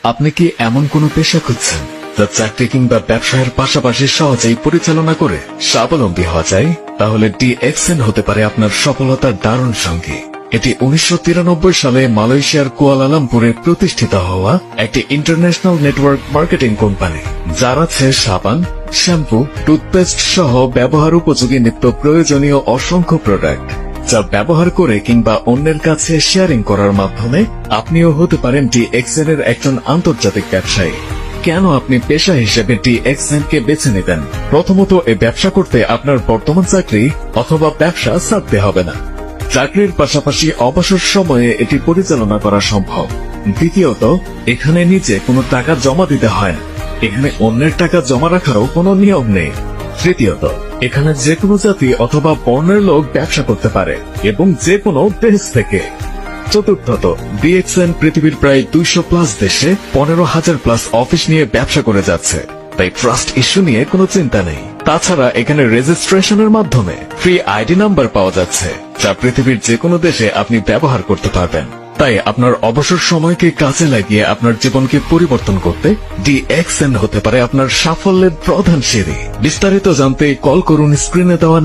আপনি কি এমন কোনো পেশা খুঁজছেন যা চাকরি কিংবা ব্যবসায়ের পাশাপাশি সহজেই পরিচালনা করে স্বাবলম্বী হওয়া যায়? তাহলে DXN হতে পারে আপনার সফলতার দারুণ সঙ্গী। এটি 1993 সালে মালয়েশিয়ার কুয়ালালামপুরে প্রতিষ্ঠিত হওয়া একটি ইন্টারন্যাশনাল নেটওয়ার্ক মার্কেটিং কোম্পানি, যার আছে সাবান, শ্যাম্পু, টুথপেস্ট সহ ব্যবহার উপযোগী নিত্য প্রয়োজনীয় অসংখ্য প্রোডাক্ট, যা ব্যবহার করে কিংবা অন্যের কাছে শেয়ারিং করার মাধ্যমে আপনিও হতে পারেন DXN এর একজন আন্তর্জাতিক ব্যবসায়ী। কেন আপনি পেশা হিসেবে DXN কে বেছে নেবেন? প্রথমত, এই ব্যবসা করতে আপনার বর্তমান চাকরি অথবা ব্যবসা ছাড়তে হবে না। চাকরির পাশাপাশি অবসর সময়ে এটি পরিচালনা করা সম্ভব। দ্বিতীয়ত, এখানে নিচে কোনো টাকা জমা দিতে হয় না। এখানে অন্যের টাকা জমা রাখারও কোনো নিয়ম নেই। তৃতীয়ত, এখানে যে কোনো জাতি অথবা বর্ণের লোক ব্যবসা করতে পারে এবং যে কোনো দেশ থেকে। চতুর্থত, DXN পৃথিবীর প্রায় 200+ দেশে 15,000+ অফিস নিয়ে ব্যবসা করে যাচ্ছে, তাই ট্রাস্ট ইস্যু নিয়ে কোনো চিন্তা নেই। তাছাড়া এখানে রেজিস্ট্রেশনের মাধ্যমে ফ্রি আইডি নাম্বার পাওয়া যাচ্ছে, যা পৃথিবীর যে কোনো দেশে আপনি ব্যবহার করতে পারবেন। তাই আপনার অবসর সময়কে কাজে লাগিয়ে আপনার জীবনকে পরিবর্তন করতে DXN হতে পারে আপনার সাফল্যের প্রধান সিঁড়ি। বিস্তারিত জানতে কল করুন স্ক্রিনে দেওয়া